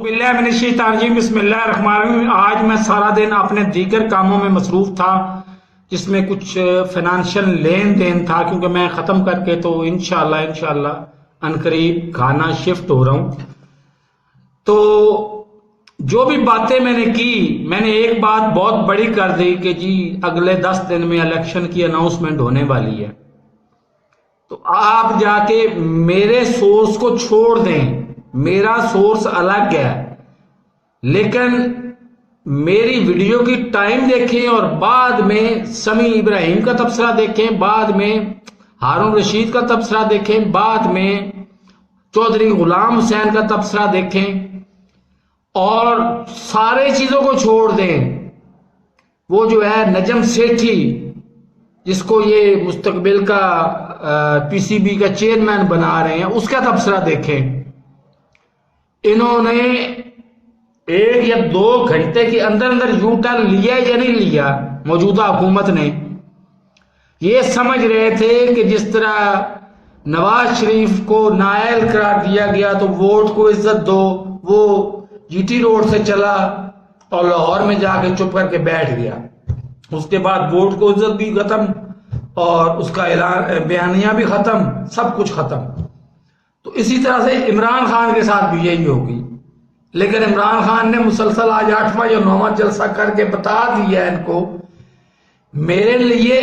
باللہ من الشیطان الرجیم بسم اللہ الرحمن الرحیم۔ آج میں سارا دن اپنے دیگر کاموں میں مصروف تھا جس میں کچھ فائنانشل لین دین تھا، کیونکہ میں ختم کر کے تو انشاءاللہ عنقریب گھانا شفٹ ہو رہا ہوں۔ تو جو بھی باتیں میں نے کی، میں نے ایک بات بہت بڑی کر دی کہ جی اگلے 10 دن میں الیکشن کی اناؤنسمنٹ ہونے والی ہے، تو آپ جا کے میرے سورس کو چھوڑ دیں۔ میرا سورس الگ ہے، لیکن میری ویڈیو کی ٹائم دیکھیں اور بعد میں سمیع ابراہیم کا تبصرہ دیکھیں، بعد میں ہارون رشید کا تبصرہ دیکھیں، بعد میں چودھری غلام حسین کا تبصرہ دیکھیں، اور سارے چیزوں کو چھوڑ دیں۔ وہ جو ہے نجم سیٹھی، جس کو یہ مستقبل کا پی سی بی کا چیئرمین بنا رہے ہیں، اس کا تبصرہ دیکھیں۔ انہوں نے 1 یا 2 گھنٹے کے اندر یو ٹرن لیا یا نہیں لیا؟ موجودہ حکومت نے یہ سمجھ رہے تھے کہ جس طرح نواز شریف کو نائل قرار دیا گیا تو ووٹ کو عزت دو، وہ جی ٹی روڈ سے چلا اور لاہور میں جا کے چپ کر کے بیٹھ گیا۔ اس کے بعد ووٹ کو عزت بھی ختم اور اس کا اعلان بیانیہ بھی ختم، سب کچھ ختم۔ تو اسی طرح سے عمران خان کے ساتھ بھی یہی ہوگی، لیکن عمران خان نے مسلسل آج 8واں یا 9واں جلسہ کر کے بتا دیا ان کو۔ میرے لیے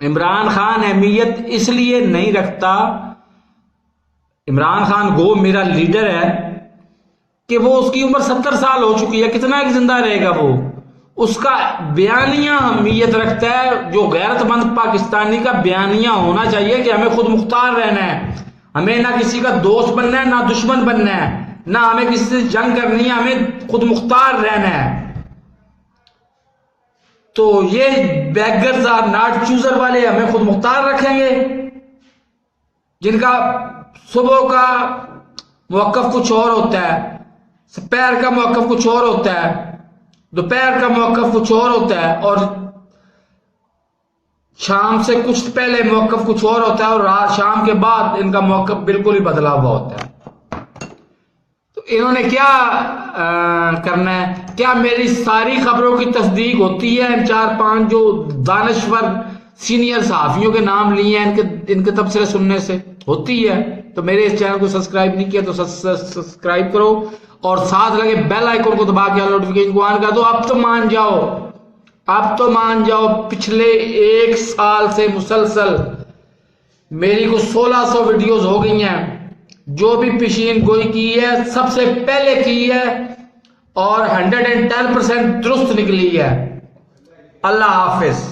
عمران خان اہمیت اس لیے نہیں رکھتا، عمران خان گو میرا لیڈر ہے، کہ وہ اس کی عمر 70 سال ہو چکی ہے، کتنا ایک زندہ رہے گا وہ؟ اس کا بیانیہ اہمیت رکھتا ہے، جو غیرت مند پاکستانی کا بیانیہ ہونا چاہیے کہ ہمیں خود مختار رہنا ہے، ہمیں نہ کسی کا دوست بننا ہے نہ دشمن بننا ہے، نہ ہمیں کسی سے جنگ کرنی ہے، ہمیں خود مختار رہنا ہے۔ تو یہ بیگرز آر ناٹ چوزر والے ہمیں خود مختار رکھیں گے، جن کا صبح کا موقف کچھ اور ہوتا ہے، سپہر کا موقف کچھ اور ہوتا ہے، دوپہر کا موقف کچھ اور ہوتا ہے، اور شام سے کچھ پہلے موقف کچھ اور ہوتا ہے، اور رات شام کے بعد ان کا موقف بالکل ہی بدلا ہوا ہوتا ہے۔ تو انہوں نے کیا کرنا ہے؟ کیا میری ساری خبروں کی تصدیق ہوتی ہے؟ ان 4-5 جو دانشور سینئر صحافیوں کے نام لیے ہیں ان کے تبصرے سننے سے ہوتی ہے؟ تو میرے اس چینل کو سبسکرائب نہیں کیا تو سبسکرائب کرو، اور ساتھ لگے بیل آئیکن کو دبا کے نوٹیفیکیشن کو آن کر دو۔ اب تو مان جاؤ، اب تو مان جاؤ، پچھلے 1 سال سے مسلسل میری کو 1600 ویڈیوز ہو گئی ہیں، جو بھی پیشین گوئی کی ہے سب سے پہلے کی ہے، اور 110% درست نکلی ہے۔ اللہ حافظ۔